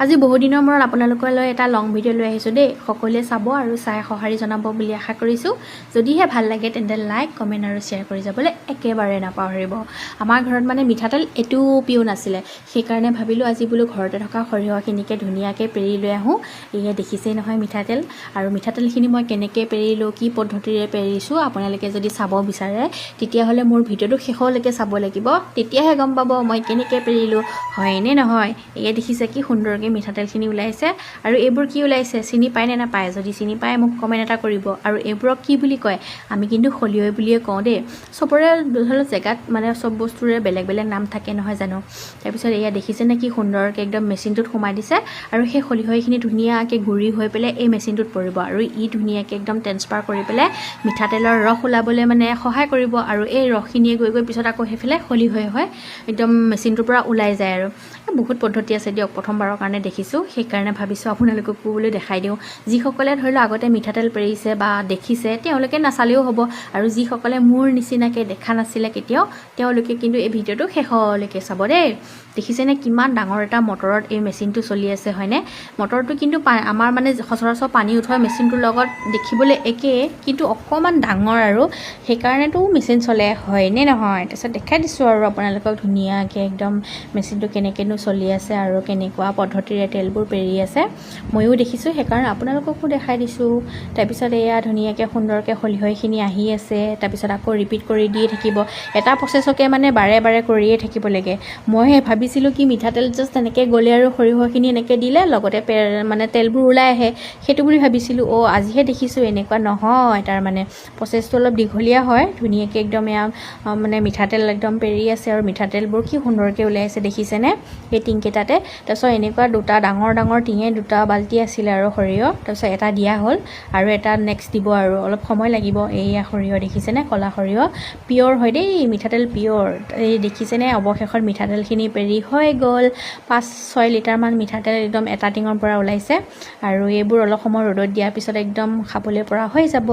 আজি বহু দিনৰ মূৰত আপোনালোকলৈ এটা লং ভিডিঅ' লৈ আহিছোঁ দেই। সকলোৱে চাব আৰু চাই সঁহাৰি জনাব বুলি আশা কৰিছোঁ। যদিহে ভাল লাগে তেন্তে লাইক, কমেণ্ট আৰু শ্বেয়াৰ কৰি যাবলৈ একেবাৰে নাপাহৰিব। আমাৰ ঘৰত মানে মিঠাতেল এটোপিও নাছিলে, সেইকাৰণে ভাবিলোঁ আজি বোলো ঘৰতে থকা সৰিয়হখিনিকে ধুনীয়াকৈ পেৰি লৈ আহোঁ। এয়া দেখিছেই নহয় মিঠাতেল, আৰু মিঠাতেলখিনি মই কেনেকৈ পেৰিলোঁ, কি পদ্ধতিৰে পেৰিছোঁ, আপোনালোকে যদি চাব বিচাৰে তেতিয়াহ'লে মোৰ ভিডিঅ'টো শেষলৈকে চাব লাগিব। তেতিয়াহে গম পাব মই কেনেকৈ পেৰিলোঁ, হয়নে নহয়। এয়া দেখিছে কি সুন্দৰকৈ মিঠাতেলখিনি ওলাইছে। আৰু এইবোৰ কি ওলাইছে চিনি পায় নে নাপায়? যদি চিনি পায় মোক কমেণ্ট এটা কৰিব। আৰু এইবোৰক কি বুলি কয়? আমি কিন্তু খলিয়ৈ বুলিয়ে কওঁ দেই। চবৰে ধৰি লওক জেগাত মানে চব বস্তুৰে বেলেগ বেলেগ নাম থাকে নহয় জানো। তাৰপিছত এয়া দেখিছে নে কি সুন্দৰকৈ একদম মেচিনটোত সোমাই দিছে, আৰু সেই খলিহৈখিনি ধুনীয়াকৈ গুৰি হৈ পেলাই এই মেচিনটোত পৰিব, আৰু ই ধুনীয়াকৈ একদম ট্ৰেন্সফাৰ কৰি পেলাই মিঠাতেলৰ ৰস ওলাবলৈ মানে সহায় কৰিব। আৰু এই ৰসখিনিয়ে গৈ পিছত আকৌ সেইফালে খলিহৈ হয় একদম মেচিনটোৰ পৰা ওলাই যায়। আৰু বহুত পদ্ধতি আছে দিয়ক, প্ৰথমবাৰৰ কাৰণে দেখিছোঁ, সেইকাৰণে ভাবিছোঁ আপোনালোককো বোলো দেখাই দিওঁ। যিসকলে ধৰি লওক আগতে মিঠাতেল পেৰিছে বা দেখিছে তেওঁলোকে নাচালেও হ'ব, আৰু যিসকলে মোৰ নিচিনাকৈ দেখা নাছিলে কেতিয়াও তেওঁলোকে কিন্তু এই ভিডিঅ'টো শেষলৈকে চাব দেই। দেখিছেনে কিমান ডাঙৰ এটা মটৰত এই মেচিনটো চলি আছে হয়নে? মটৰটো কিন্তু আমাৰ মানে সচৰাচৰ পানী উঠোৱা মেচিনটোৰ লগত দেখিবলৈ একেই, কিন্তু অকণমান ডাঙৰ, আৰু সেইকাৰণেতো মেচিন চলে হয়নে নহয়। তাৰপিছত দেখাই দিছোঁ আৰু আপোনালোকক ধুনীয়াকৈ একদম মেচিনটো কেনেকৈনো চলি আছে আৰু কেনেকুৱা পদ্ধতিৰে তেলবোৰ পেৰি আছে ময়ো দেখিছোঁ, সেইকাৰণে আপোনালোককো দেখাই দিছোঁ। তাৰপিছত এয়া ধুনীয়াকৈ সুন্দৰকৈ খলিহৈখিনি আহি আছে, তাৰপিছত আকৌ ৰিপিট কৰি দিয়ে থাকিব। এটা প্ৰচেছকে মানে বাৰে বাৰে কৰিয়ে থাকিব লাগে। মই ভাবিছিলোঁ কি মিঠাতেল জাষ্ট তেনেকৈ গ'লে আৰু সৰিয়হখিনি এনেকৈ দিলে লগতে মানে তেলবোৰ ওলাই আহে, সেইটো বুলি ভাবিছিলোঁ। আজিহে দেখিছোঁ এনেকুৱা নহয়, তাৰমানে প্ৰচেছটো অলপ দীঘলীয়া হয়। ধুনীয়াকৈ একদম এয়া মানে মিঠাতেল একদম পেৰি আছে, আৰু মিঠাতেলবোৰ কি সুন্দৰকৈ ওলাই আছে দেখিছেনে এই টিংকেইটাতে। তাৰপিছত এনেকুৱা দুটা ডাঙৰ ডাঙৰ টিঙে দুটা বাল্টি আছিলে আৰু সৰিয়হ, তাৰপিছত এটা দিয়া হ'ল আৰু এটা নেক্সট দিব, আৰু অলপ সময় লাগিব। এইয়া সৰিয়হ দেখিছেনে, ক'লা সৰিয়হ পিয়'ৰ হয় দেই, মিঠাতেল পিয়'ৰ। এই দেখিছেনে অৱশেষত মিঠাতেলখিনি পেৰি হৈ গ'ল। 5-6 লিটাৰমান মিঠাতেল একদম এটা টিঙৰ পৰা ওলাইছে, আৰু এইবোৰ অলপ সময় ৰ'দত দিয়াৰ পিছত একদম খাবলৈ পৰা হৈ যাব।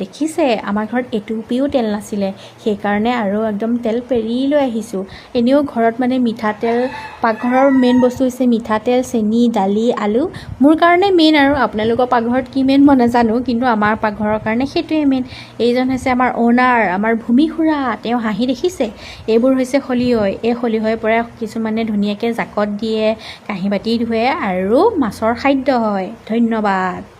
দেখিছে আমাৰ ঘৰত এটোপিও তেল নাছিলে, সেইকাৰণে আৰু একদম তেল পেৰি লৈ আহিছোঁ। এনেও ঘৰত মানে মিঠাতেল, পাকঘৰৰ মেইন বস্তু হৈছে মিঠাতেল, চেনি, দালি, আলু। মোৰ কাৰণে মেইন, আৰু আপোনালোকৰ পাকঘৰত কি মেইন মই নাজানো, কিন্তু আমাৰ পাকঘৰৰ কাৰণে সেইটোৱে মেইন। এইজন হৈছে আমাৰ অ'নাৰ, আমাৰ ভূমি খুৰা, তেওঁ হাঁহি দেখিছে। এইবোৰ হৈছে খলিহৈ, এই খলিহৈৰ পৰা কিছুমানে ধুনীয়াকৈ জাকত দিয়ে, কাঁহী বাতি ধুৱে, আৰু মাছৰ খাদ্য হয়। ধন্যবাদ।